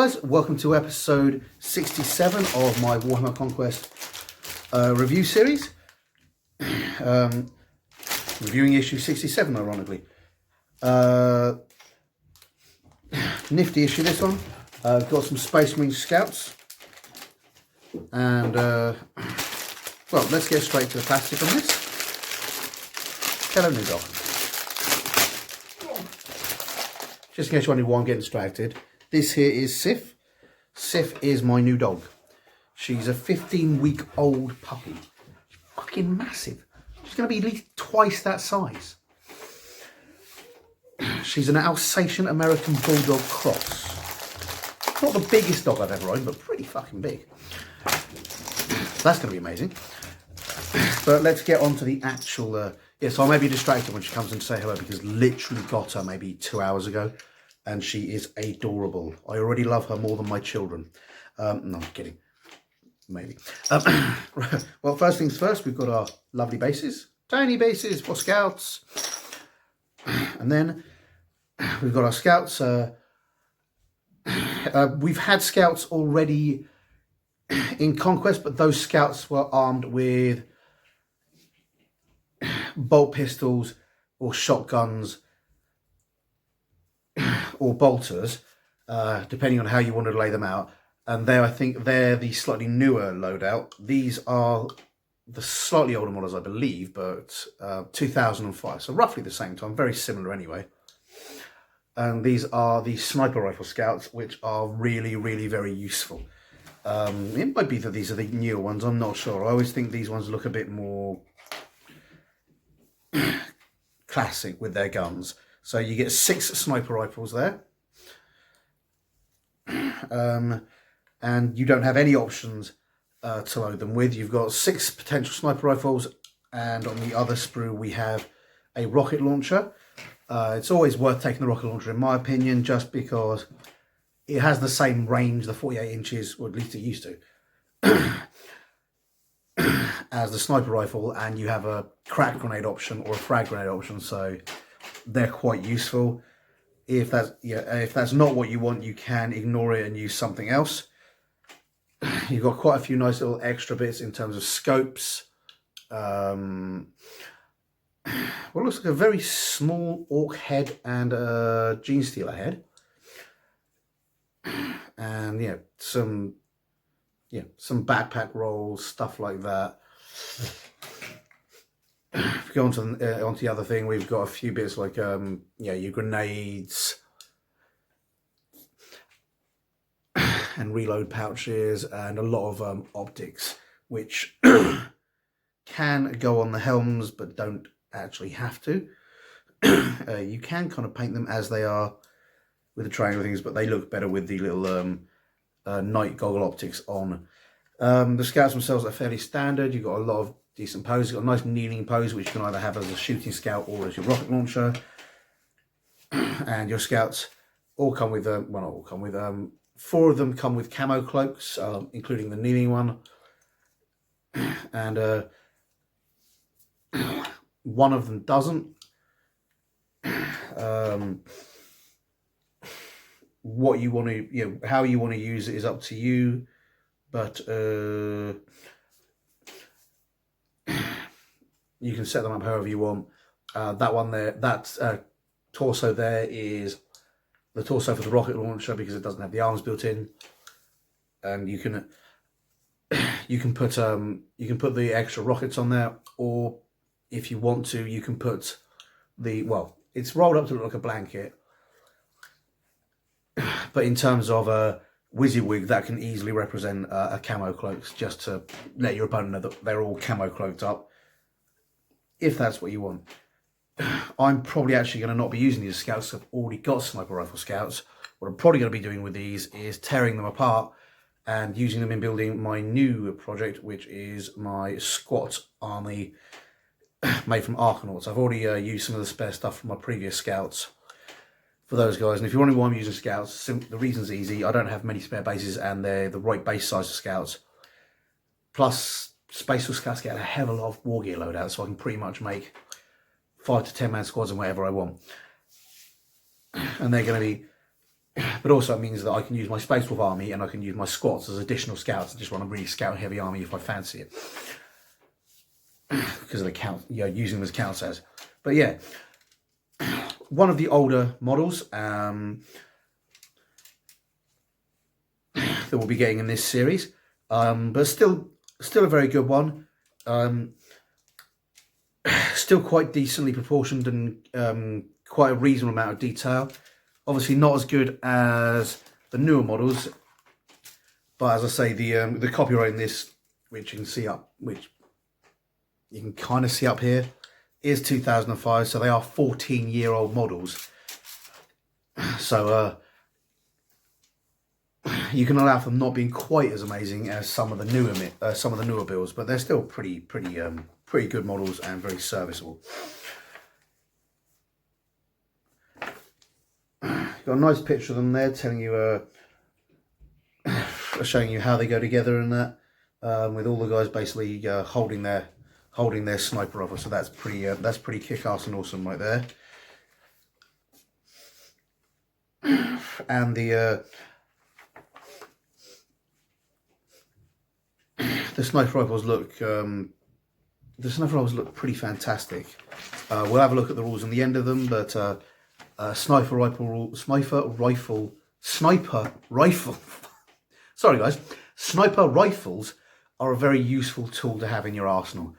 guys, welcome to episode 67 of my Warhammer Conquest review series. Reviewing issue 67, ironically. Nifty issue, this one. Got some Space Marine Scouts. And, well, let's get straight to the plastic on this. Hello, new dog. Just in case you wonder why I'm getting distracted. This here is Sif. Sif is my new dog. She's a 15-week-old puppy. She's fucking massive. She's going to be at least twice that size. She's an Alsatian American Bulldog cross. Not the biggest dog I've ever owned, but pretty fucking big. So that's going to be amazing. But let's get on to the actual... yeah, so I may be distracted when she comes in to say hello because literally got her maybe 2 hours ago. And she is adorable. I already love her more than my children. No, I'm kidding. Maybe. Well, first things first, we've got our lovely bases. Tiny bases for scouts. And then we've got our scouts. We've had scouts already in Conquest, but those scouts were armed with bolt pistols or shotguns or bolters, depending on how you want to lay them out. And I think they're the slightly newer loadout. These are the slightly older models, I believe, but 2005, so roughly the same time, very similar anyway. And these are the sniper rifle scouts, which are really, really very useful. It might be that these are the newer ones, I'm not sure. I always think these ones look a bit more classic with their guns. So you get 6 sniper rifles there. And you don't have any options to load them with. You've got 6 potential sniper rifles, and on the other sprue we have a rocket launcher. It's always worth taking the rocket launcher in my opinion, just because it has the same range, the 48 inches, or at least it used to, as the sniper rifle, and you have a crack grenade option or a frag grenade option, so they're quite useful. If that's not what you want, you can ignore it and use something else. You've got quite a few nice little extra bits in terms of scopes. What looks like a very small orc head and a gene stealer head. And some backpack rolls, stuff like that. If we go onto the other thing, we've got a few bits like your grenades and reload pouches, and a lot of optics, which can go on the helms but don't actually have to. You can kind of paint them as they are with the triangle things, but they look better with the little night goggle optics on. The scouts themselves are fairly standard. You've got a lot of decent poses. You've got a nice kneeling pose, which you can either have as a shooting scout or as your rocket launcher. And your scouts all come with, well, not all come with, 4 of them come with camo cloaks, including the kneeling one. And one of them doesn't. What you want to, how you want to use it is up to you. But you can set them up however you want. That one there, that torso there is the torso for the rocket launcher because it doesn't have the arms built in. And you can put the extra rockets on there, or if you want to, you can put it's rolled up to look like a blanket. But in terms of a WYSIWYG, that can easily represent a camo cloaks, just to let your opponent know that they're all camo cloaked up, if that's what you want. I'm probably actually going to not be using these scouts. I've already got sniper rifle scouts. What I'm probably going to be doing with these is tearing them apart and using them in building my new project, which is my squat army made from Arkanauts. I've already used some of the spare stuff from my previous scouts for those guys. And if you're wondering why I'm using scouts, the reason's easy. I don't have many spare bases, and they're the right base size of scouts. Plus, Space Force scouts get a hell of a lot of war gear loadout, so I can pretty much make 5 to 10 man squads and whatever I want. And they're going to be but also it means that I can use my Space Wolf army and I can use my squads as additional scouts. I just want a really scout heavy army if I fancy it, because of the count, using them as count says. But yeah, one of the older models that we'll be getting in this series, but still a very good one. Still quite decently proportioned and quite a reasonable amount of detail. Obviously not as good as the newer models, but as I say, the copyright in this, which you can kind of see up here, is 2005. So they are 14-year-old models. So you can allow for them not being quite as amazing as some of the newer builds, but they're still pretty good models and very serviceable. Got a nice picture of them there, telling you, showing you how they go together and that, with all the guys basically holding their sniper rifle. So that's pretty kick-ass and awesome right there. And the sniper rifles look pretty fantastic. We'll have a look at the rules on the end of them, but sniper rifle. Sorry guys, sniper rifles are a very useful tool to have in your arsenal.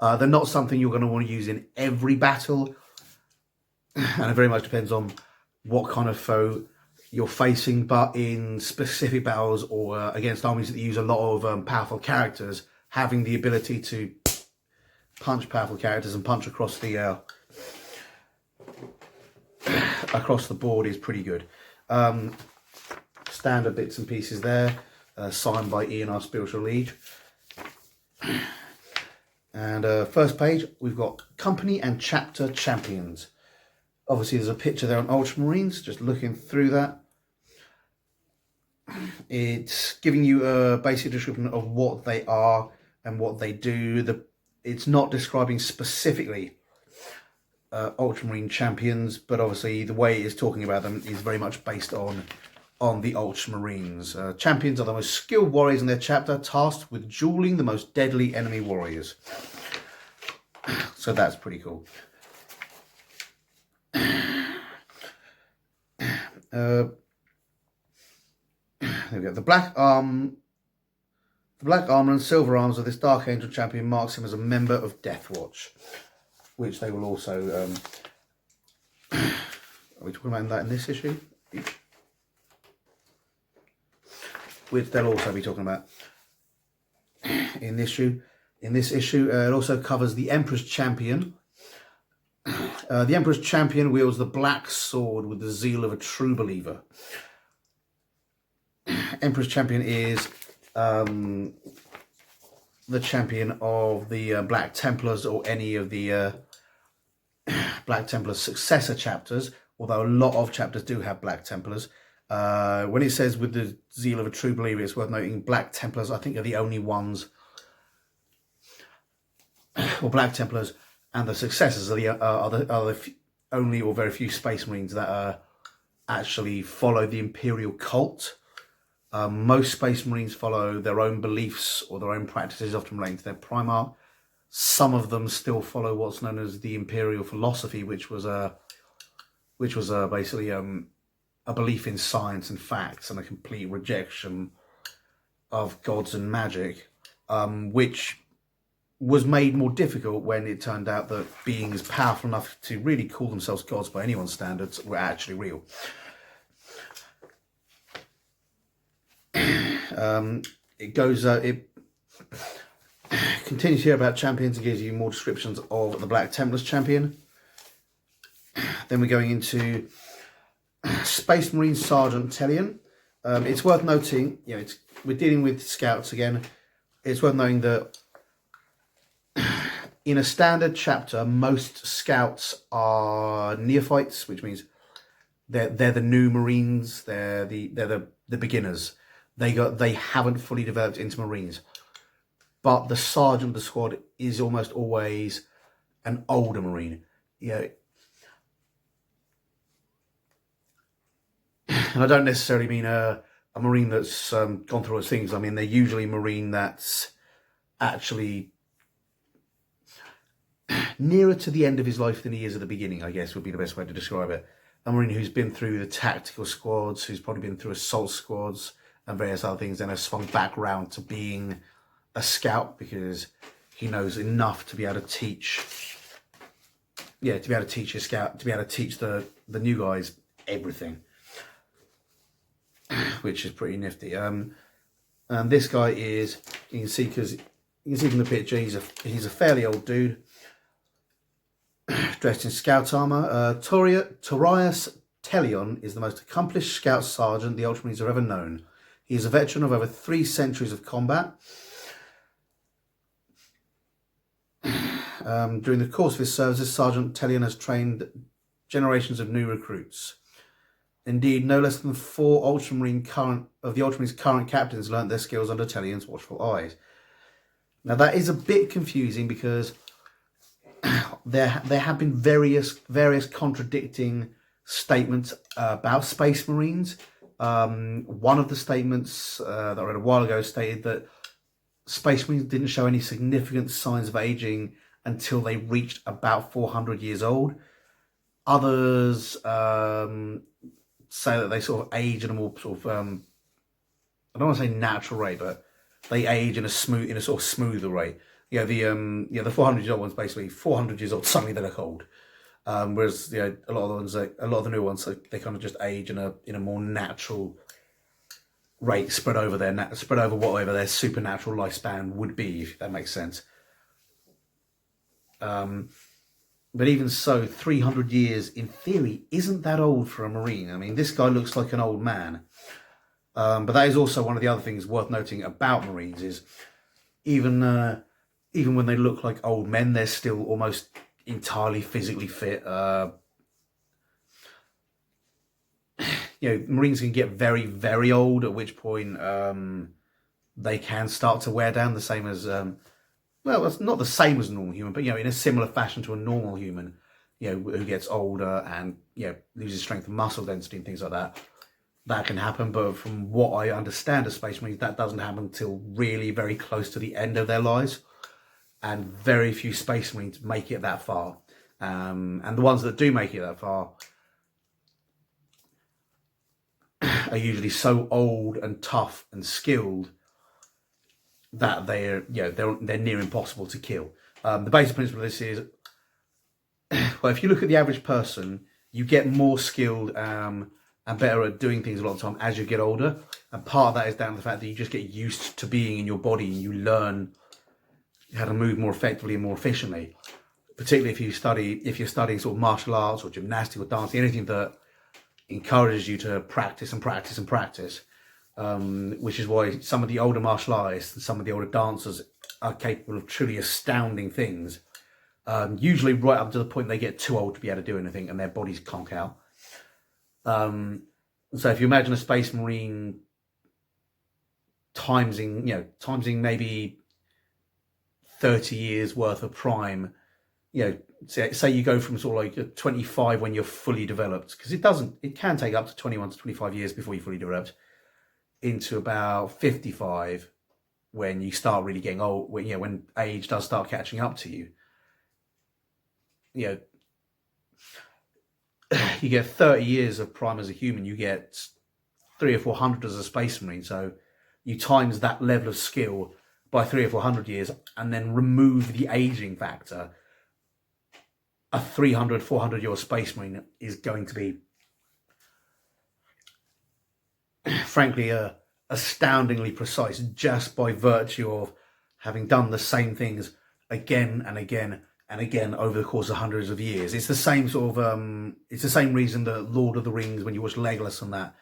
They're not something you're going to want to use in every battle, and it very much depends on what kind of foe you're facing, but in specific battles or against armies that use a lot of powerful characters, having the ability to punch powerful characters and punch across the board is pretty good. Standard bits and pieces there, signed by Ian, our Spiritual Liege. And first page, we've got Company and Chapter Champions. Obviously, there's a picture there on Ultramarines, just looking through that. It's giving you a basic description of what they are and what they do. It's not describing specifically Ultramarine champions, but obviously the way it is talking about them is very much based on the Ultramarines. Champions are the most skilled warriors in their chapter, tasked with dueling the most deadly enemy warriors. So that's pretty cool. There we go. The black armor and silver arms of this Dark Angel champion marks him as a member of Deathwatch, which they will also. Are we talking about that in this issue? Which they'll also be talking about in this issue. It also covers the Emperor's Champion. The Emperor's Champion wields the black sword with the zeal of a true believer. Emperor's Champion is the champion of the Black Templars or any of the Black Templars successor chapters, although a lot of chapters do have Black Templars. When it says with the zeal of a true believer, it's worth noting Black Templars, I think, are the only ones, or Black Templars and the successors are the only or very few Space Marines that actually follow the Imperial cult. Most Space Marines follow their own beliefs or their own practices, often relating to their Primarch. Some of them still follow what's known as the Imperial philosophy, which was basically a belief in science and facts and a complete rejection of gods and magic, which was made more difficult when it turned out that beings powerful enough to really call themselves gods by anyone's standards were actually real. It continues here about champions and gives you more descriptions of the Black Templars champion. Then we're going into Space Marine Sergeant Tellian. It's worth noting, we're dealing with scouts again. It's worth noting that in a standard chapter, most scouts are neophytes, which means they're the new Marines. They're the beginners. They haven't fully developed into Marines. But the sergeant of the squad is almost always an older Marine. And And I don't necessarily mean a Marine that's gone through all those things. I mean, they're usually a Marine that's actually nearer to the end of his life than he is at the beginning, I guess would be the best way to describe it. A Marine who's been through the tactical squads, who's probably been through assault squads and various other things, then has swung back round to being a scout because he knows enough to be able to teach, to be able to teach his scout, to be able to teach the new guys everything, which is pretty nifty. And this guy is, you can see, because you can see from the picture, he's a fairly old dude, dressed in scout armour. Torius Telion is the most accomplished scout sergeant the Ultramarines have ever known. He is a veteran of over 3 centuries of combat. During the course of his services, Sergeant Telion has trained generations of new recruits. Indeed, no less than 4 of the Ultramarines' current captains learnt their skills under Telion's watchful eyes. Now that is a bit confusing because there have been various contradicting statements about Space Marines. One of the statements that I read a while ago stated that Space Marines didn't show any significant signs of aging until they reached about 400 years old. Others say that they sort of age in a more sort of I don't want to say natural rate, but they age in a sort of smoother rate. The 400 year old ones, basically 400 years old, suddenly they look old. Whereas a lot of the new ones, they kind of just age in a more natural rate, spread over whatever their supernatural lifespan would be, if that makes sense. But even so, 300 years in theory isn't that old for a Marine. I mean, this guy looks like an old man. But that is also one of the other things worth noting about Marines is even when they look like old men, they're still almost entirely physically fit. Marines can get very, very old, at which point they can start to wear down, the same as well, it's not the same as a normal human, but in a similar fashion to a normal human, who gets older and loses strength and muscle density and things like that. That can happen, but from what I understand of Space Marines, that doesn't happen until really very close to the end of their lives, and very few Space Marines make it that far. And the ones that do make it that far are usually so old and tough and skilled that they're near impossible to kill. The basic principle of this is, well, if you look at the average person, you get more skilled and better at doing things a lot of the time as you get older, and part of that is down to the fact that you just get used to being in your body and you learn how to move more effectively and more efficiently. Particularly if you're studying sort of martial arts or gymnastics or dancing, anything that encourages you to practice and practice and practice. Which is why some of the older martial artists and some of the older dancers are capable of truly astounding things. Usually right up to the point they get too old to be able to do anything and their bodies conk out. So if you imagine a Space Marine timesing maybe 30 years worth of prime, say you go from sort of like 25 when you're fully developed, because it can take up to 21 to 25 years before you're fully developed, into about 55 when you start really getting old, when age does start catching up to you. You get 30 years of prime as a human, you get 300 or 400 as a Space Marine. So you times that level of skill by 300 or 400 years and then remove the aging factor. A 300, 400 year old Space Marine is going to be, frankly, astoundingly precise, just by virtue of having done the same things again and again and again over the course of hundreds of years. It's the same sort of it's the same reason that Lord of the Rings, when you watch Legolas and that,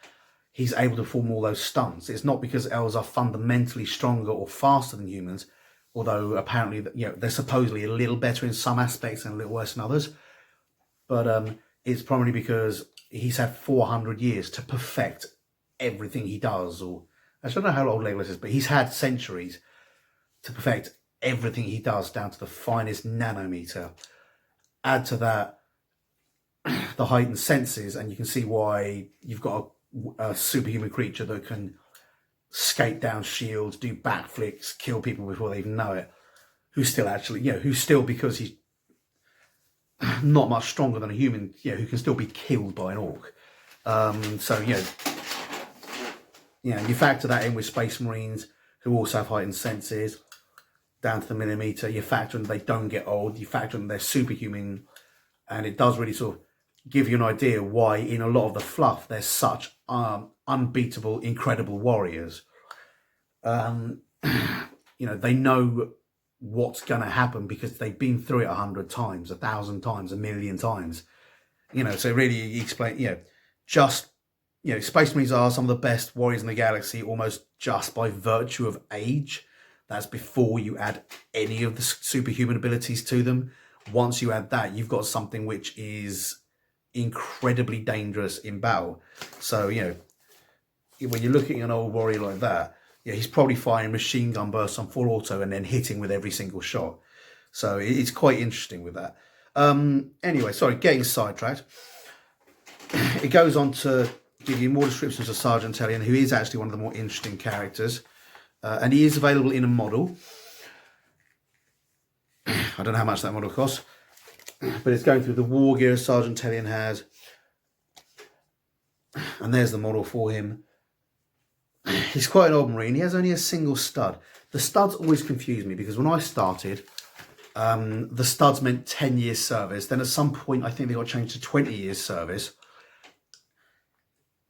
he's able to perform all those stunts. It's not because elves are fundamentally stronger or faster than humans, although apparently they're supposedly a little better in some aspects and a little worse in others. But it's probably because he's had 400 years to perfect everything he does. Or I don't know how old Legolas is, but he's had centuries to perfect everything he does down to the finest nanometer. Add to that the heightened senses, and you can see why you've got superhuman creature that can skate down shields, do backflips, kill people before they even know it. Who's still actually, who's still, because he's not much stronger than a human, who can still be killed by an orc. So, you factor that in with Space Marines, who also have heightened senses, down to the millimeter. You factor in they don't get old. You factor in they're superhuman. And it does really sort of give you an idea why in a lot of the fluff, there's such unbeatable, incredible warriors. They know what's going to happen because they've been through it 100 times, 1,000 times, 1,000,000 times. So really explain, Space Marines are some of the best warriors in the galaxy almost just by virtue of age. That's before you add any of the superhuman abilities to them. Once you add that, you've got something which is incredibly dangerous in battle. So, when you're looking at an old warrior like that, he's probably firing machine gun bursts on full auto and then hitting with every single shot. So it's quite interesting with that. Anyway, sorry, getting sidetracked. It goes on to give you more descriptions of Sergeant Tellian, who is actually one of the more interesting characters. And he is available in a model. I don't know how much that model costs, but it's going through the war gear Sergeant Tellian has. And there's the model for him. He's quite an old Marine. He has only a single stud. The studs always confuse me because when I started, the studs meant 10 years service. Then at some point, I think they got changed to 20 years service.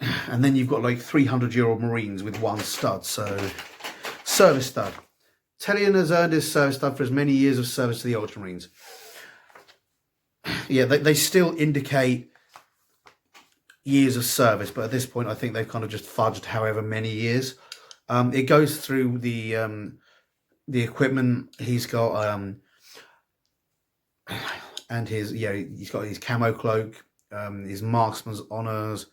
And then you've got like 300-year-old Marines with one stud. So, service stud. Tellian has earned his service stud for as many years of service to the Ultramarines. Yeah, they still indicate years of service, but at this point I think they've kind of just fudged however many years. It goes through the equipment he's got, and he's got his camo cloak, his marksman's honors,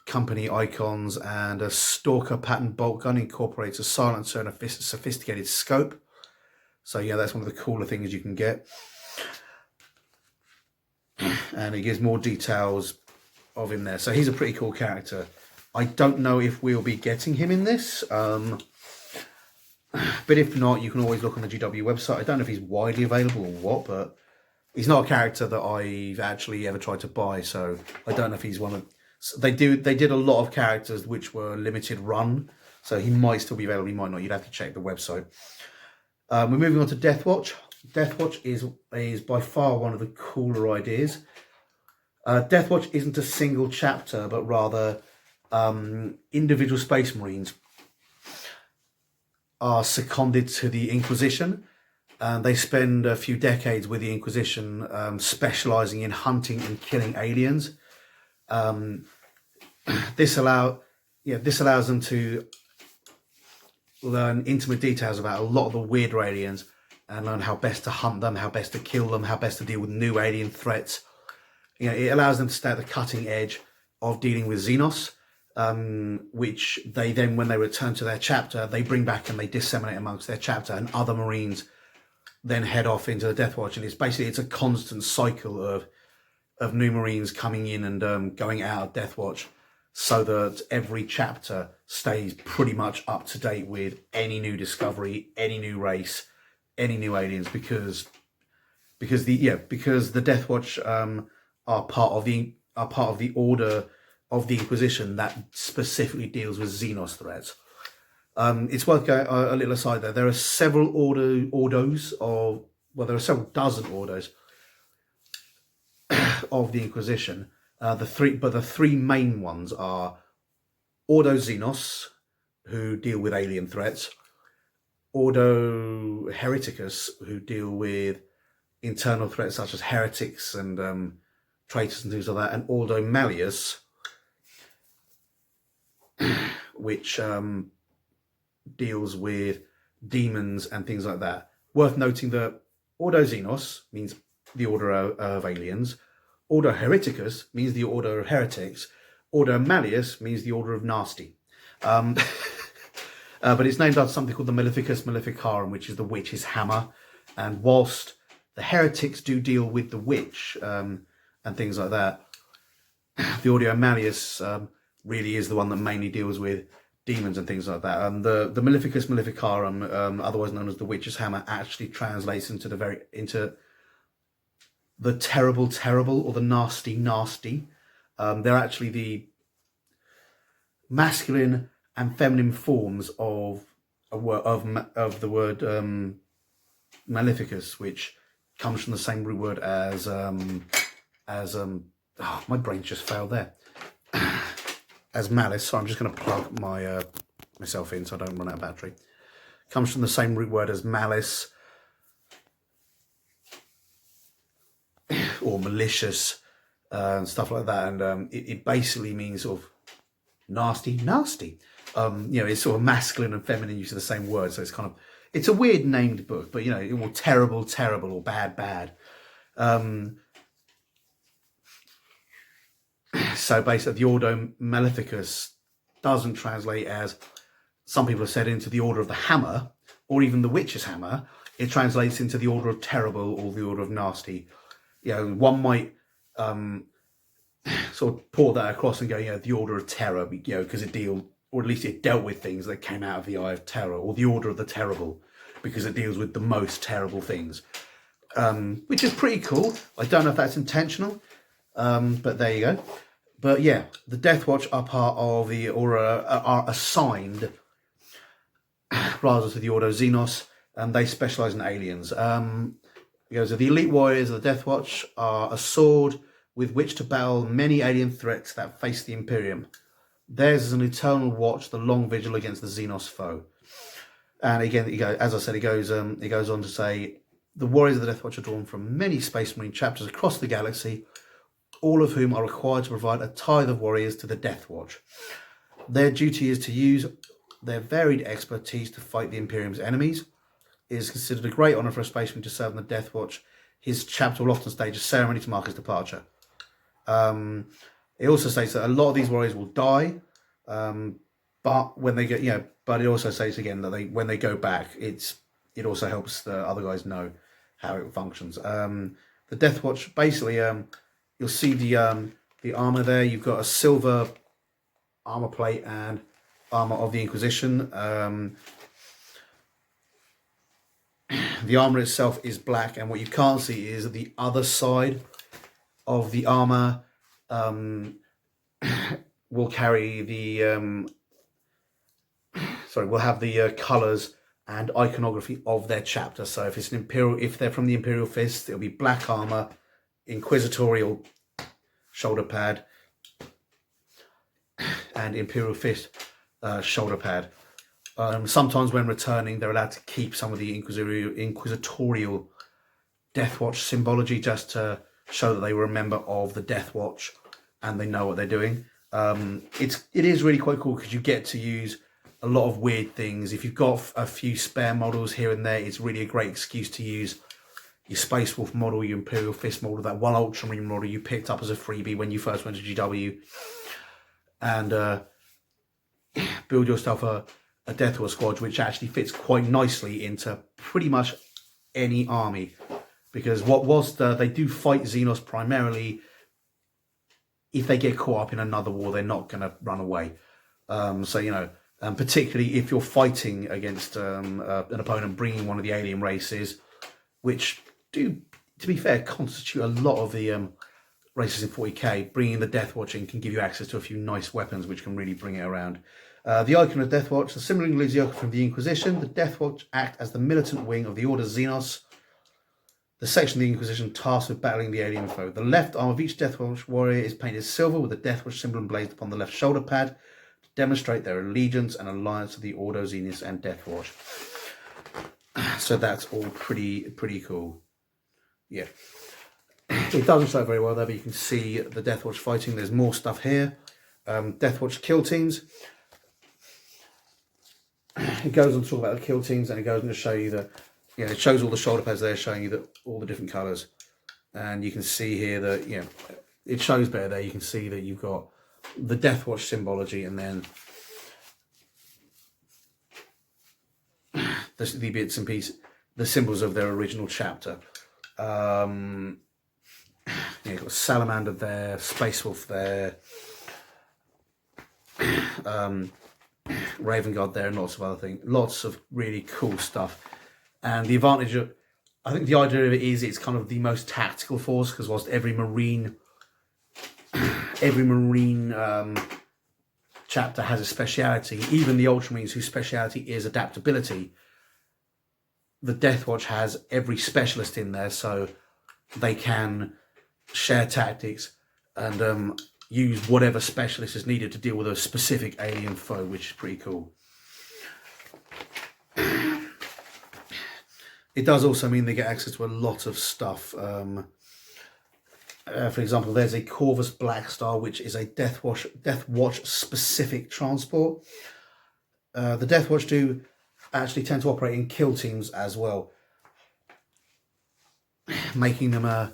company icons, and a stalker pattern bolt gun incorporates a silencer and a sophisticated scope. So that's one of the cooler things you can get. And it gives more details of him there. So he's a pretty cool character. I don't know if we'll be getting him in this. But if not, you can always look on the GW website. I don't know if he's widely available or what, but he's not a character that I've actually ever tried to buy. So I don't know if he's one of... They did a lot of characters which were limited run. So he might still be available, he might not. You'd have to check the website. We're moving on to Deathwatch. Deathwatch is by far one of the cooler ideas. Deathwatch isn't a single chapter, but rather individual Space Marines are seconded to the Inquisition. And they spend a few decades with the Inquisition, specialising in hunting and killing aliens. This allows them to learn intimate details about a lot of the weirder aliens and learn how best to hunt them, how best to kill them, how best to deal with new alien threats. It allows them to stay at the cutting edge of dealing with Xenos, which they then, when they return to their chapter, they bring back and they disseminate amongst their chapter, and other Marines then head off into the Deathwatch. And it's a constant cycle of new Marines coming in and going out of Deathwatch, so that every chapter stays pretty much up to date with any new discovery, any new race, any new aliens, because the Deathwatch are part of the order of the Inquisition that specifically deals with Xenos threats. It's worth going a little aside there. There are several there are several dozen orders of the Inquisition. The three main ones are Ordo Xenos, who deal with alien threats, Ordo Hereticus, who deal with internal threats such as heretics and traitors and things like that, and Ordo Malleus, which deals with demons and things like that. Worth noting that Ordo Xenos means the order of aliens, Ordo Hereticus means the order of heretics, Ordo Malleus means the order of nasty. But it's named after something called the Maleficus Maleficarum, which is the witch's hammer. And whilst the heretics do deal with the witch and things like that, the Ordo Malleus really is the one that mainly deals with demons and things like that. The Maleficus Maleficarum, otherwise known as the Witch's Hammer, actually translates into the terrible, or the nasty. They're actually the masculine and feminine forms of the word Maleficus, which comes from the same root word as my brain just failed there. As malice. So I'm just going to plug my myself in so I don't run out of battery. Comes from the same root word as malice or malicious and stuff like that, and it basically means sort of nasty. It's sort of masculine and feminine use of the same word, so it's a weird named book, but or terrible or bad. So basically the Ordo Maleficus doesn't translate, as some people have said, into the Order of the Hammer or even the Witch's Hammer. It translates into the Order of Terrible or the Order of Nasty. One might sort of pour that across and go, the Order of Terror, because or at least it dealt with things that came out of the Eye of Terror, or the Order of the Terrible, because it deals with the most terrible things, which is pretty cool. I don't know if that's intentional, but there you go. But yeah, the Death Watch are part of the Aura, are assigned rather to the Ordo Xenos, and they specialise in aliens. So the elite warriors of the Death Watch are a sword with which to battle many alien threats that face the Imperium. Theirs is an eternal watch, the long vigil against the Xenos foe. And again, as I said, it goes on to say, the warriors of the Death Watch are drawn from many Space Marine chapters across the galaxy, all of whom are required to provide a tithe of warriors to the Death Watch. Their duty is to use their varied expertise to fight the Imperium's enemies. It is considered a great honour for a spaceman to serve in the Death Watch. His chapter will often stage a ceremony to mark his departure. It also states that a lot of these warriors will die, but when they get, but it also says again that when they go back, it also helps the other guys know how it functions. The Death Watch, basically, you'll see the armor there. You've got a silver armor plate and armor of the Inquisition. The armor itself is black, and what you can't see is the other side of the armor will carry the will have the colors and iconography of their chapter. So if they're from the Imperial Fist, it'll be black armor, inquisitorial shoulder pad, and Imperial Fist shoulder pad. Sometimes when returning, they're allowed to keep some of the inquisitorial Death Watch symbology, just to show that they were a member of the Death Watch and they know what they're doing. It is really quite cool because you get to use a lot of weird things. If you've got a few spare models here and there, it's really a great excuse to use your Space Wolf model, your Imperial Fist model, that one Ultramarine model you picked up as a freebie when you first went to GW, and build yourself a Death Watch squad, which actually fits quite nicely into pretty much any army. Because they do fight Xenos primarily, if they get caught up in another war, they're not going to run away. Particularly if you're fighting against an opponent bringing one of the alien races, which do, to be fair, constitute a lot of the races in 40k. Bringing the Death Watch in can give you access to a few nice weapons, which can really bring it around. The icon of Death Watch, similarly includes the icon from the Inquisition. The Death Watch act as the militant wing of the Order Xenos, the section of the Inquisition tasked with battling the alien foe. The left arm of each Death Watch warrior is painted silver with the Death Watch symbol emblazoned upon the left shoulder pad to demonstrate their allegiance and alliance to the Ordo Xenos and Death Watch. So that's all pretty cool. Yeah. It doesn't show very well there, but you can see the Death Watch fighting. There's more stuff here. Death Watch kill teams. It goes on to talk about the kill teams, and it goes on to show you that, it shows all the shoulder pads there, showing you that all the different colours. And you can see here that, it shows better there. You can see that you've got the Death Watch symbology, and then the bits and pieces, the symbols of their original chapter. You've got Salamander there, Space Wolf there, Raven Guard there, and lots of other things. Lots of really cool stuff. And the advantage of, I think the idea of it is it's kind of the most tactical force, because whilst every Marine chapter has a speciality, even the Ultramarines whose speciality is adaptability, the Death Watch has every specialist in there, so they can share tactics and use whatever specialist is needed to deal with a specific alien foe, which is pretty cool. It does also mean they get access to a lot of stuff. For example, there's a Corvus Blackstar, which is a Death Watch specific transport. The Death Watch do actually tend to operate in kill teams as well, making them a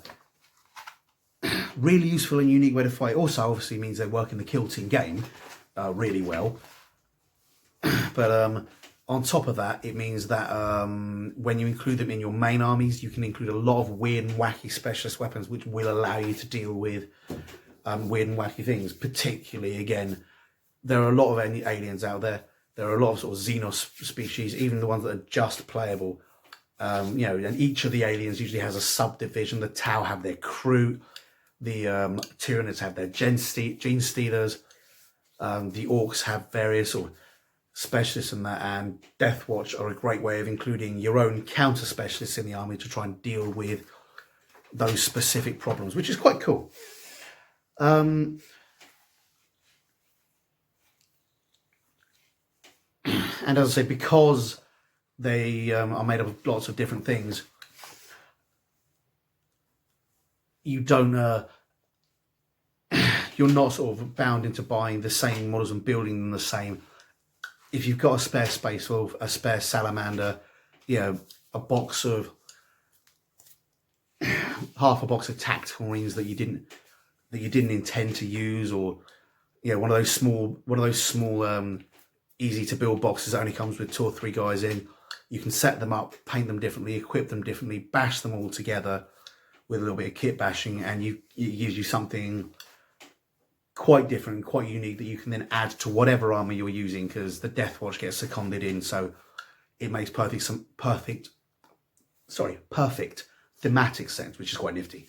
really useful and unique way to fight. Also, obviously, means they work in the kill team game really well. But on top of that, it means that when you include them in your main armies, you can include a lot of weird and wacky specialist weapons, which will allow you to deal with weird and wacky things. Particularly, again, there are a lot of aliens out there. There are a lot of sort of Xenos species, even the ones that are just playable. And each of the aliens usually has a subdivision. The Tau have their crew. The Tyranids have their gene stealers. The Orcs have various sort of specialists in that, and Death Watch are a great way of including your own counter specialists in the army to try and deal with those specific problems, which is quite cool. And as I say, because they are made up of lots of different things, you don't you're not sort of bound into buying the same models and building them the same. If you've got a spare Space Wolf, a spare Salamander, a box of half a box of tactical Marines that you didn't intend to use, or one of those small easy to build boxes that only comes with 2 or 3 guys in, you can set them up, paint them differently, equip them differently, bash them all together with a little bit of kit bashing, and it gives you something quite different, quite unique, that you can then add to whatever armor you're using, because the Death Watch gets seconded in, so it makes perfect thematic sense, which is quite nifty.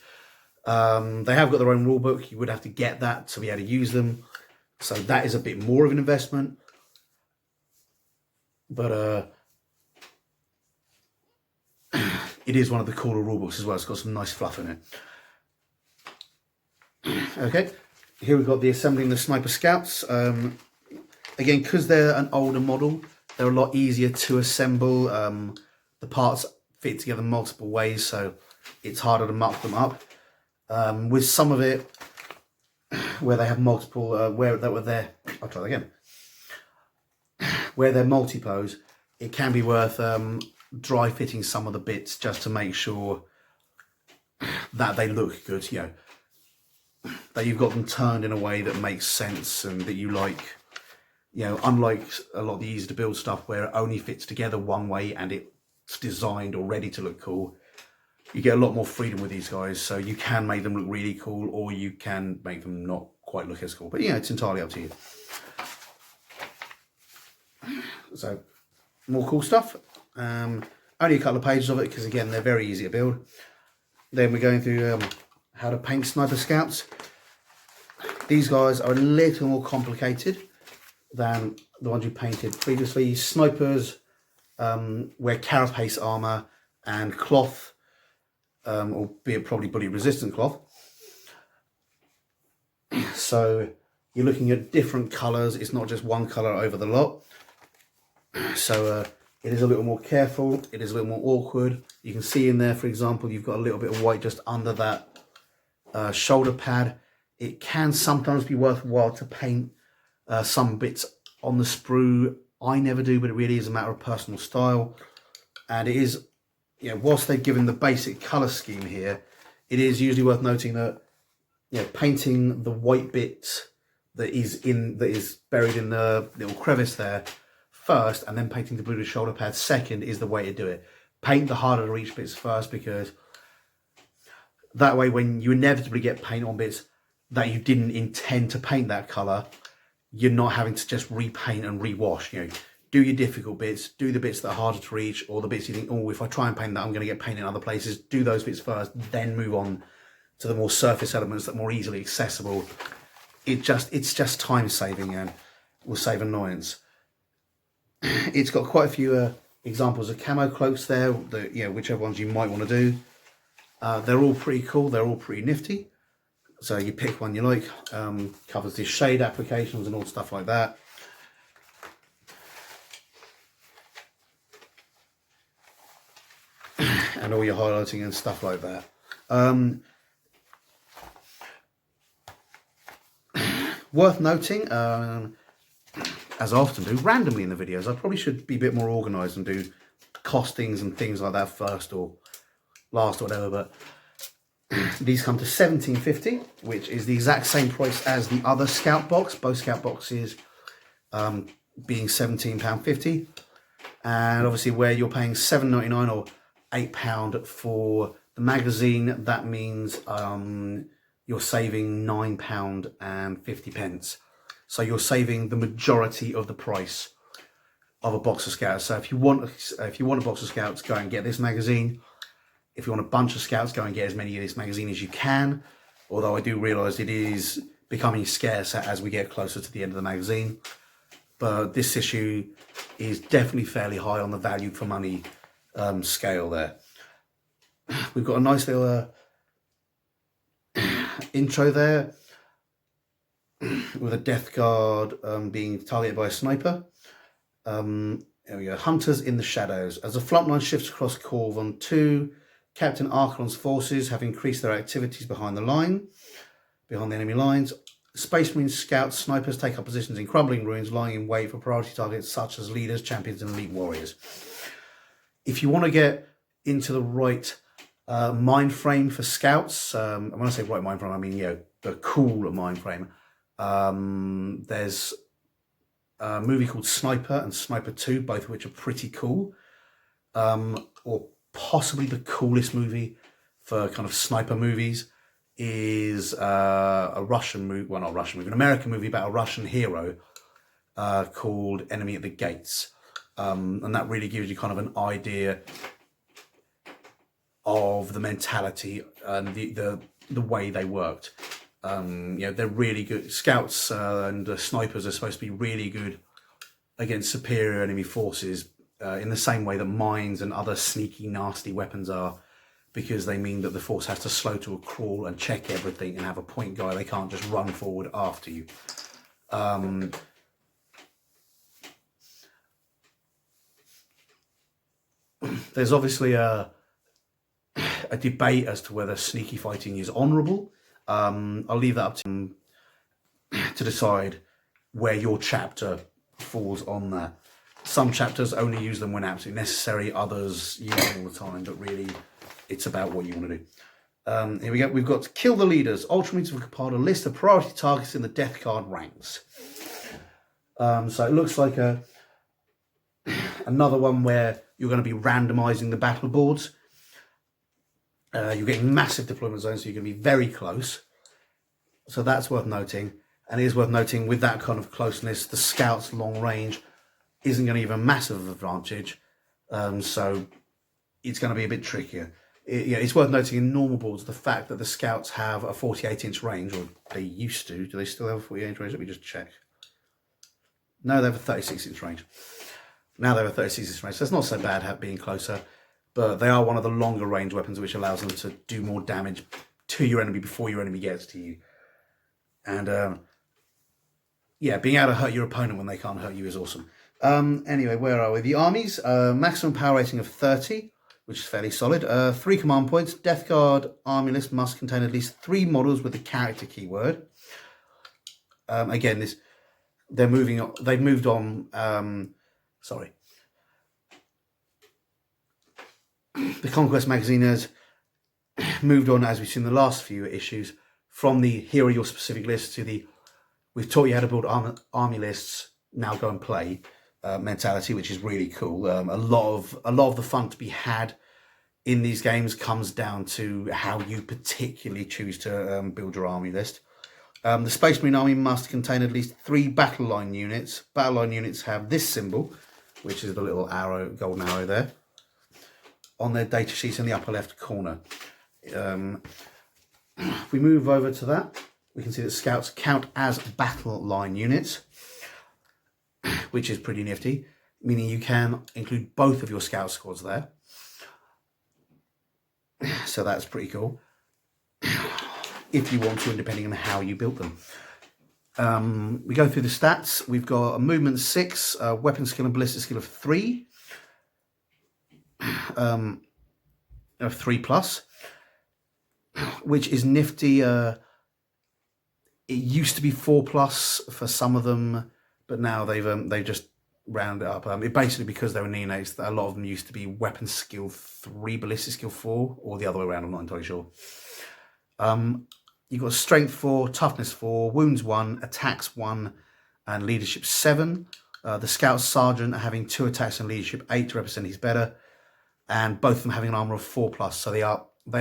They have got their own rulebook. You would have to get that to be able to use them, so that is a bit more of an investment. But it is one of the cooler rulebooks as well. It's got some nice fluff in it. Okay. Here we've got the Assembling the Sniper Scouts. Again, because they're an older model, they're a lot easier to assemble. The parts fit together multiple ways, so it's harder to muck them up. With some of it, where they have multiple, where they're multi-pose, it can be worth dry fitting some of the bits just to make sure that they look good, that you've got them turned in a way that makes sense and that you like. Unlike a lot of the easy to build stuff where it only fits together one way and it's designed or ready to look cool, you get a lot more freedom with these guys, so you can make them look really cool, or you can make them not quite look as cool, but it's entirely up to you. So more cool stuff. Only a couple of pages of it, because again, they're very easy to build. Then we're going through how to paint Sniper Scouts. These guys are a little more complicated than the ones you painted previously. Snipers wear carapace armor and cloth, albeit probably bullet resistant cloth. So you're looking at different colors. It's not just one color over the lot. So it is a little more careful. It is a little more awkward. You can see in there, for example, you've got a little bit of white just under that shoulder pad. It can sometimes be worthwhile to paint some bits on the sprue. I never do, but it really is a matter of personal style. And it is, whilst they've given the basic color scheme here, it is usually worth noting that, painting the white bit that is buried in the little crevice there first, and then painting the blue to shoulder pad second, is the way to do it. Paint the harder to reach bits first, because that way when you inevitably get paint on bits that you didn't intend to paint that color, you're not having to just repaint and rewash. You know, do your difficult bits, do the bits that are harder to reach, or the bits you think, oh, if I try and paint that, I'm going to get paint in other places. Do those bits first, then move on to the more surface elements that are more easily accessible. It's just time saving and will save annoyance. It's got quite a few examples of camo cloaks there, that, you know, whichever ones you might want to do. They're all pretty cool, they're all pretty nifty. So you pick one you like. Covers the shade applications and all stuff like that. And all your highlighting and stuff like that. Worth noting, as I often do, randomly in the videos, I probably should be a bit more organised and do costings and things like that first or last or whatever, but these come to £17.50, which is the exact same price as the other Scout box, both Scout boxes being £17.50. And obviously where you're paying £7.99 or £8 for the magazine, that means you're saving £9.50. So you're saving the majority of the price of a box of Scouts. So if you want a box of Scouts, go and get this magazine. If you want a bunch of Scouts, go and get as many of this magazine as you can. Although I do realise it is becoming scarcer as we get closer to the end of the magazine. But this issue is definitely fairly high on the value for money scale there. We've got a nice little intro there with a Death Guard being targeted by a sniper. There we go. Hunters in the shadows. As the front line shifts across Corvon 2, Captain Archon's forces have increased their activities behind the enemy lines. Space Marine scouts, snipers take up positions in crumbling ruins, lying in wait for priority targets such as leaders, champions, and elite warriors. If you want to get into the right mind frame for scouts, and when I say right mind frame, I mean, you know, the cool mind frame. There's a movie called Sniper and Sniper 2, both of which are pretty cool. Or possibly the coolest movie for kind of sniper movies is a Russian movie, well, not a Russian movie, an American movie about a Russian hero called Enemy at the Gates. And that really gives you kind of an idea of the mentality and the way they worked. You know, they're really good. Scouts and snipers are supposed to be really good against superior enemy forces in the same way that mines and other sneaky, nasty weapons are, because they mean that the force has to slow to a crawl and check everything and have a point guy. They can't just run forward after you. There's obviously a debate as to whether sneaky fighting is honourable. I'll leave that up to decide where your chapter falls on that. Some chapters only use them when absolutely necessary, others use them all the time, but really it's about what you want to do. Here we go. We've got Kill the Leaders. Ultramarines have compiled a list of priority targets in the Death Guard ranks. So it looks like another one where you're going to be randomising the battle boards. You're getting massive deployment zones, so you're going to be very close. So that's worth noting. And it is worth noting, with that kind of closeness, the Scouts' long range isn't going to give a massive advantage. So it's going to be a bit trickier. It's worth noting in normal boards the fact that the Scouts have a 48-inch range, or they used to. Do they still have a 48-inch range? Let me just check. No, they have a 36-inch range. Now they have a 36-inch range, so it's not so bad being closer. But they are one of the longer range weapons, which allows them to do more damage to your enemy before your enemy gets to you. And yeah, being able to hurt your opponent when they can't hurt you is awesome. Anyway, where are we? The armies, maximum power rating of 30, which is fairly solid. 3 command points. Death Guard army list must contain at least 3 models with the character keyword. Again, they've moved on. Sorry. The Conquest magazine has moved on, as we've seen in the last few issues, from the here are your specific lists to the we've taught you how to build army lists, now go and play mentality, which is really cool. A lot of the fun to be had in these games comes down to how you particularly choose to build your army list. The Space Marine army must contain at least 3 battle line units. Battle line units have this symbol, which is the little arrow, golden arrow there, on their data sheets in the upper left corner. If we move over to that, we can see that scouts count as battle line units, which is pretty nifty, meaning you can include both of your scout squads there. So that's pretty cool, if you want to, and depending on how you built them. We go through the stats. We've got a movement 6, weapon skill and ballistic skill of 3, 3+, which is nifty. It used to be 4+ for some of them, but now they've just rounded it up. It basically, because they were neonates, a lot of them used to be weapon skill 3, ballistic skill 4, or the other way around. I'm not entirely sure. You've got strength 4, toughness 4, wounds 1, attacks 1, and leadership 7. The scout sergeant having 2 attacks and leadership 8 to represent he's better, and both of them having an armor of 4+. So they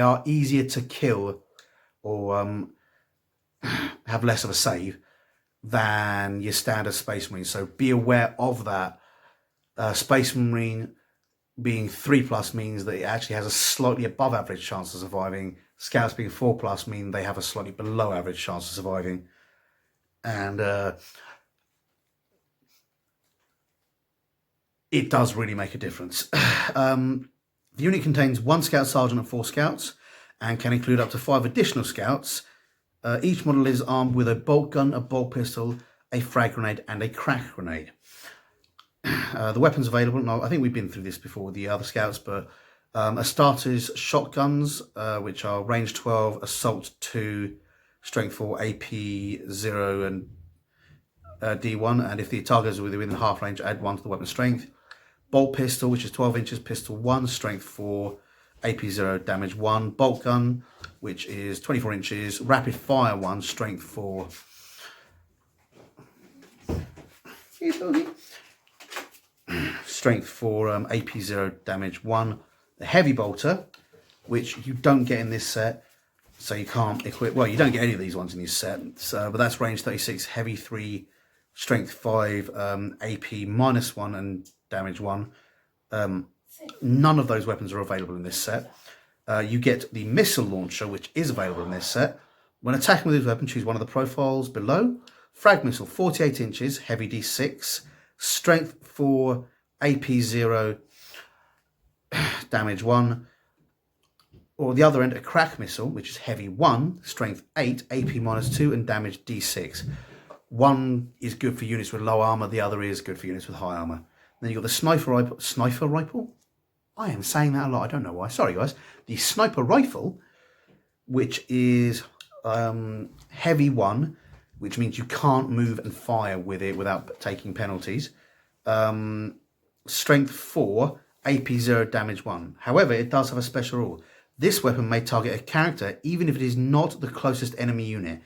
are easier to kill, or have less of a save than your standard Space Marine. So be aware of that. Space Marine being 3+ means that it actually has a slightly above average chance of surviving. Scouts being 4+ mean they have a slightly below average chance of surviving. And it does really make a difference. The unit contains 1 scout sergeant and 4 scouts, and can include up to 5 additional scouts. Each model is armed with a bolt gun, a bolt pistol, a frag grenade, and a crack grenade. The weapons available, and I think we've been through this before with the other scouts, but Astartes shotguns, which are range 12, assault 2, strength 4, AP 0, and D1. And if the target is within half range, add 1 to the weapon strength. Bolt pistol, which is 12 inches, pistol 1, strength 4, AP 0, damage 1. Bolt gun, which is 24 inches, rapid fire 1, strength 4. Strength 4, AP 0, damage 1. The heavy bolter, which you don't get in this set, so you can't equip. Well, you don't get any of these ones in this set, so, but that's range 36, heavy 3, strength 5, AP -1, and damage 1. None of those weapons are available in this set. You get the missile launcher, which is available in this set. When attacking with this weapon, choose one of the profiles below. Frag missile, 48 inches, heavy D6, strength 4, AP 0, damage 1. Or the other end, a crack missile, which is heavy 1, strength 8, AP -2, and damage D6. One is good for units with low armor, the other is good for units with high armor. Then you've got the sniper rifle. I am saying that a lot, I don't know why. Sorry, guys. The sniper rifle, which is heavy 1, which means you can't move and fire with it without taking penalties. Strength 4, AP 0, damage 1. However, it does have a special rule. This weapon may target a character even if it is not the closest enemy unit.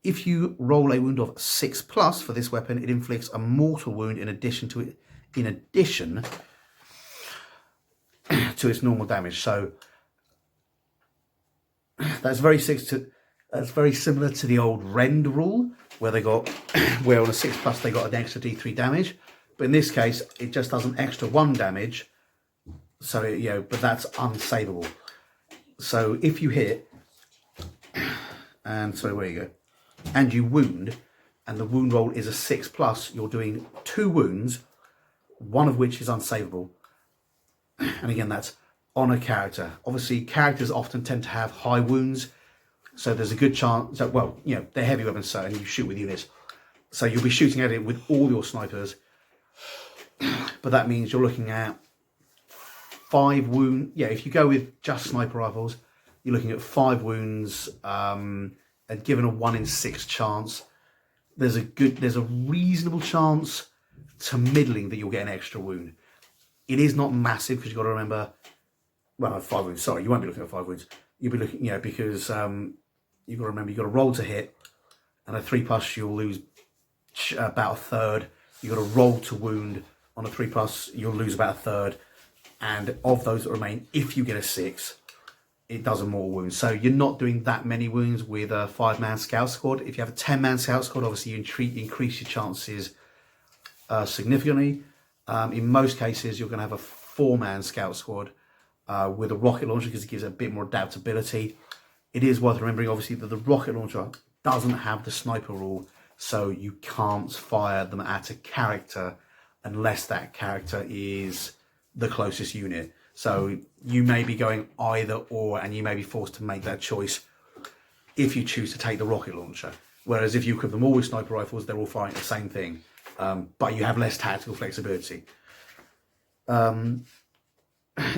If you roll a wound of 6+ for this weapon, it inflicts a mortal wound in addition to its normal damage. So that's very similar to the old Rend rule, where where on a 6+ they got an extra D3 damage, but in this case it just does an extra 1 damage. So but that's unsavable. So if you hit, and so where you go, and you wound, and the wound roll is a 6+, you're doing 2 wounds, one of which is unsavable. And again, that's on a character. Obviously, characters often tend to have high wounds, so there's a good chance that, well, they're heavy weapons, so, and you shoot with units, so you'll be shooting at it with all your snipers. But that means you're looking at 5 wounds. Yeah, if you go with just sniper rifles, you're looking at 5 wounds, and given a 1 in 6 chance, there's a reasonable chance to middling that you'll get an extra wound. It is not massive, because you've got to remember, well, 5 wounds, sorry, you won't be looking at 5 wounds. You'll be looking, because you've got to remember, you've got to roll to hit, and a 3+, you'll lose about a third. You've got to roll to wound. On a 3+, you'll lose about a third. And of those that remain, if you get a 6, it does a mortal wound. So you're not doing that many wounds with a 5-man scout squad. If you have a 10-man scout squad, obviously you increase your chances significantly. In most cases, you're going to have a 4-man scout squad with a rocket launcher because it gives it a bit more adaptability. It is worth remembering, obviously, that the rocket launcher doesn't have the sniper rule, so you can't fire them at a character unless that character is the closest unit. So you may be going either or, and you may be forced to make that choice if you choose to take the rocket launcher. Whereas if you equip them all with sniper rifles, they're all firing the same thing, but you have less tactical flexibility. In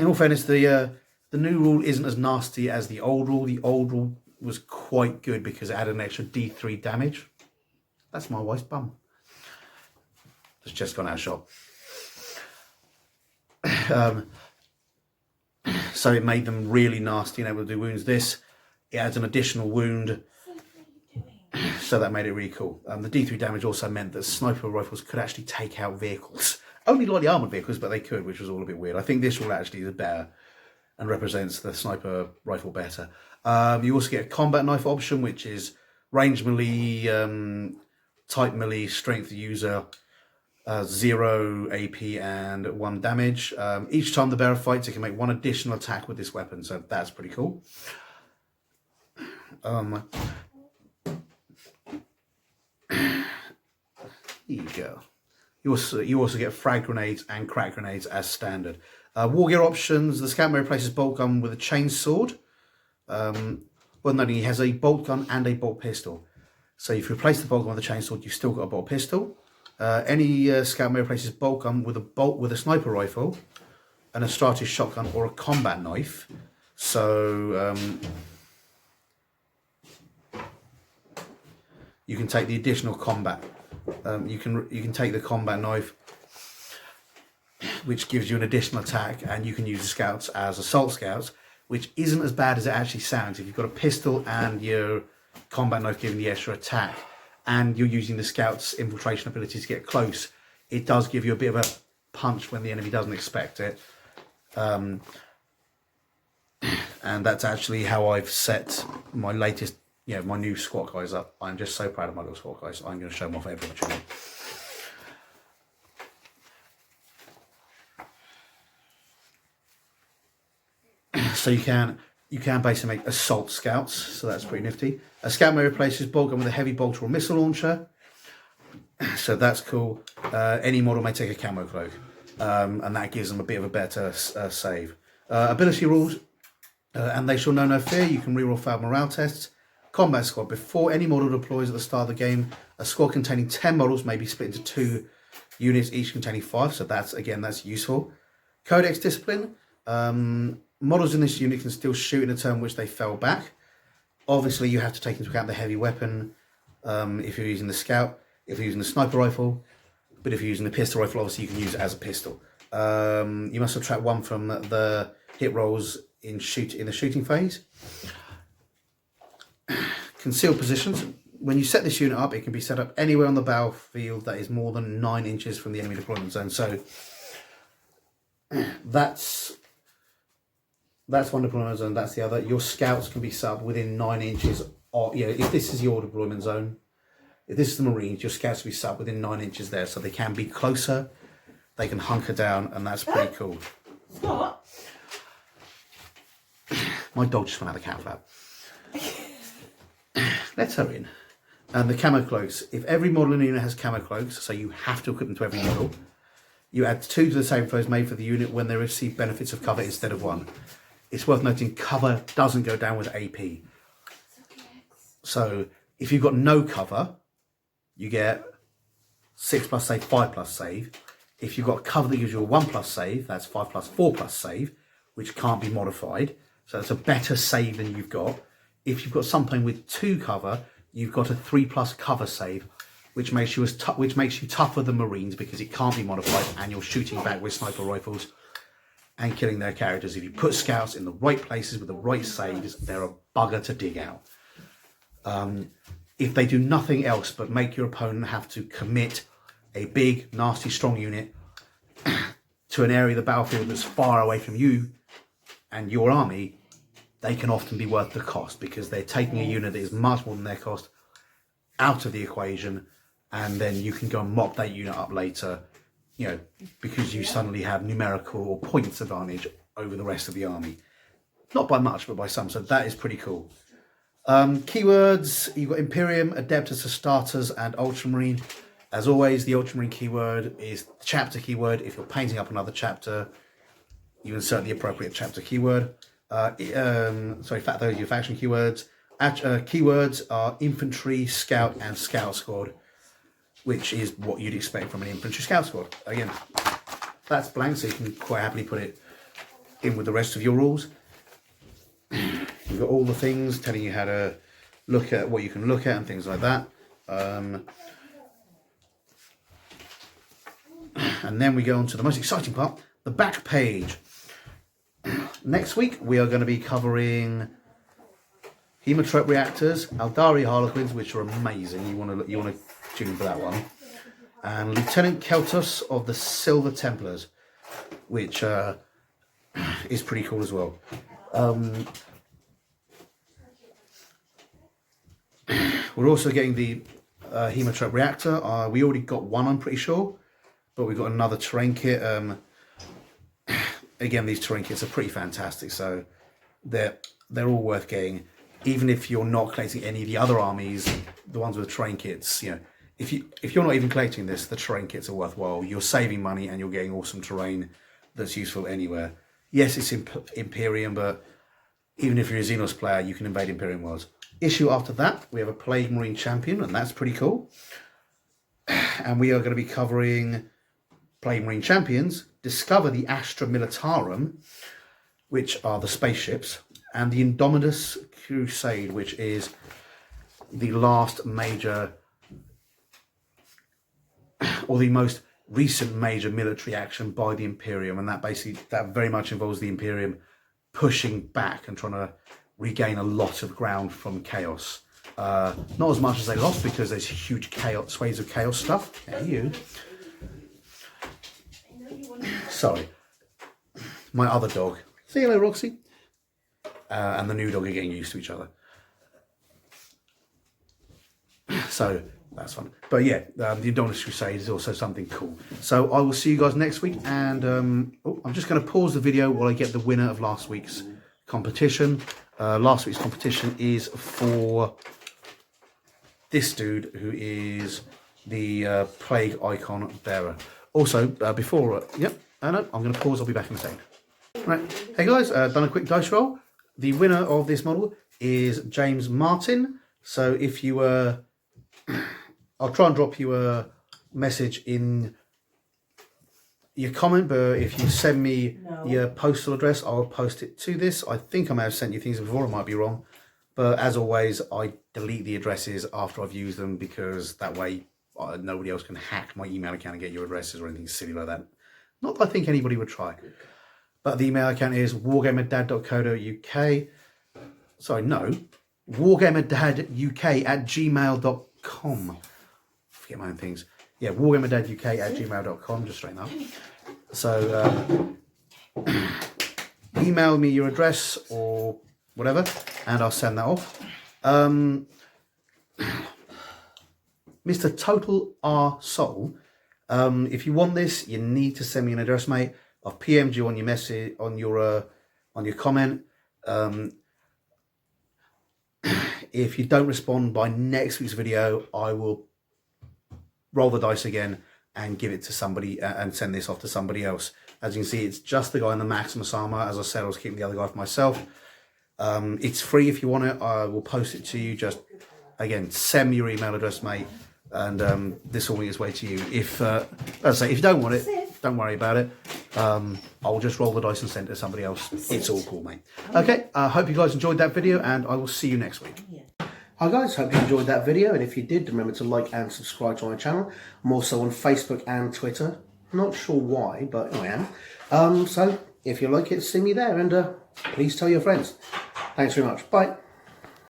all fairness, the new rule isn't as nasty as the old rule. The old rule was quite good because it had an extra D3 damage. That's my wife's bum. It's just gone out of shot. So it made them really nasty and able to do wounds. This, it adds an additional wound, so that made it really cool. The D3 damage also meant that sniper rifles could actually take out vehicles. Only lightly armoured vehicles, but they could, which was all a bit weird. I think this rule actually is better and represents the sniper rifle better. You also get a combat knife option, which is range melee, type melee, strength user, 0 AP and 1 damage. Each time the bearer fights, it can make 1 additional attack with this weapon, so that's pretty cool. Here you go. You also get frag grenades and crack grenades as standard. War gear options: the scout replaces bolt gun with a chain sword. Well, no, he has a bolt gun and a bolt pistol. So if you replace the bolt gun with a chain sword, you've still got a bolt pistol. Any scout replaces bolt gun with a sniper rifle, and a Strategic shotgun or a combat knife. So you can take the additional combat. You can take the combat knife, which gives you an additional attack, and you can use the scouts as assault scouts, which isn't as bad as it actually sounds. If you've got a pistol and your combat knife giving the extra attack, and you're using the scout's infiltration ability to get close, it does give you a bit of a punch when the enemy doesn't expect it. And that's actually how I've set my latest, my new squad guys up. I'm just so proud of my little squad guys. I'm going to show them off every opportunity. So you can basically make assault scouts, so that's pretty nifty. A scout may replace his bolt gun with a heavy bolter or missile launcher, so that's cool. Any model may take a camo cloak, and that gives them a bit of a better save. Ability rules, and they shall know no fear. You can reroll failed morale tests. Combat squad: before any model deploys at the start of the game, a squad containing 10 models may be split into 2 units, each containing 5, so that's useful. Codex discipline: models in this unit can still shoot in a turn which they fell back. Obviously, you have to take into account the heavy weapon if you're using the scout, if you're using the sniper rifle, but if you're using the pistol rifle, obviously you can use it as a pistol. You must subtract 1 from the hit rolls in the shooting phase. Concealed positions: when you set this unit up, it can be set up anywhere on the battlefield that is more than 9 inches from the enemy deployment zone. So that's one deployment zone, that's the other. Your scouts can be set up within 9 inches of, if this is your deployment zone, if this is the Marines, your scouts will be set up within 9 inches there, so they can be closer, they can hunker down, and that's pretty cool. What? My dog just went out of the cat flap. Let her in. And the camo cloaks: if every model in the unit has camo cloaks, so you have to equip them to every model, you add 2 to the saving throws made for the unit when they receive benefits of cover instead of 1. It's worth noting cover doesn't go down with AP. So if you've got no cover, you get 6+ save, 5+ save. If you've got cover that gives you a 1+ save, that's 5+, 4+ save, which can't be modified. So it's a better save than you've got. If you've got something with 2 cover, you've got a 3+ cover save, which makes you tougher than Marines because it can't be modified, and you're shooting back with sniper rifles and killing their characters. If you put scouts in the right places with the right saves, they're a bugger to dig out. If they do nothing else but make your opponent have to commit a big, nasty, strong unit to an area of the battlefield that's far away from you and your army, they can often be worth the cost, because they're taking a unit that is much more than their cost out of the equation, and then you can go and mop that unit up later, you know, because you suddenly have numerical or points advantage over the rest of the army. Not by much, but by some, so that is pretty cool. Keywords, you've got Imperium, Adeptus, Astartes, and Ultramarine. As always, the Ultramarine keyword is the chapter keyword. If you're painting up another chapter, you insert the appropriate chapter keyword. Those are your faction keywords. Keywords are Infantry, Scout, and Scout Squad, which is what you'd expect from an Infantry Scout Squad. Again, that's blank, so you can quite happily put it in with the rest of your rules. You've got all the things telling you how to look at what you can look at and things like that. And then we go on to the most exciting part, the back page. Next week we are going to be covering Hemotrope Reactors, Aldari Harlequins, which are amazing. You want to tune in for that one. And Lieutenant Keltos of the Silver Templars, which is pretty cool as well. We're also getting the Hemotrope Reactor. We already got one, I'm pretty sure, but we've got another terrain kit. Again, these terrain kits are pretty fantastic, so they're all worth getting. Even if you're not collecting any of the other armies, the ones with the terrain kits, you know, if you're not even collecting this, the terrain kits are worthwhile. You're saving money and you're getting awesome terrain that's useful anywhere. Yes, it's Imperium, but even if you're a Xenos player, you can invade Imperium worlds. Issue after that, we have a Plague Marine Champion, and that's pretty cool. And we are going to be covering Plague Marine Champions, Discover the Astra Militarum, which are the spaceships, and the Indominus Crusade, which is the last major, or the most recent major military action by the Imperium, and that very much involves the Imperium pushing back and trying to regain a lot of ground from chaos. Not as much as they lost, because there's huge swathes of chaos stuff. Yeah, sorry, my other dog. Say hello, Roxy. And the new dog are getting used to each other. So that's fun. But yeah, the Indominus Crusade is also something cool. So I will see you guys next week. And I'm just going to pause the video while I get the winner of last week's competition. Last week's competition is for this dude, who is the Plague Icon bearer. Also, I'm going to pause. I'll be back in a second. Right, hey guys, done a quick dice roll. The winner of this model is James Martin. So if you I'll try and drop you a message in your comment, but if you send me your postal address, I'll post it to this. I think I may have sent you things before, I might be wrong. But as always, I delete the addresses after I've used them, because that way nobody else can hack my email account and get your addresses or anything silly like that. Not that I think anybody would try. But the email account is wargamerdad.co.uk. Sorry, no. wargamerdaduk@gmail.com. Forget my own things. Yeah, wargamerdaduk@gmail.com. Just straighten up. So email me your address or whatever, and I'll send that off. Mr. Total R Soul, if you want this, you need to send me an address, mate. I've PM'd you on your message, on your comment. If you don't respond by next week's video, I will roll the dice again and give it to somebody and send this off to somebody else. As you can see, it's just the guy in the Maximus armor. As I said, I was keeping the other guy for myself. It's free if you want it. I will post it to you. Just, again, send me your email address, mate, and this will make its way to you. If, as I say, if you don't want it, don't worry about it. I'll just roll the dice and send it to somebody else. It's all cool, mate. Okay, I hope you guys enjoyed that video, and I will see you next week. Hi guys, hope you enjoyed that video, and if you did, remember to like and subscribe to my channel. I'm also on Facebook and Twitter. Not sure why, but I am. So if you like it, see me there, and please tell your friends. Thanks very much. Bye.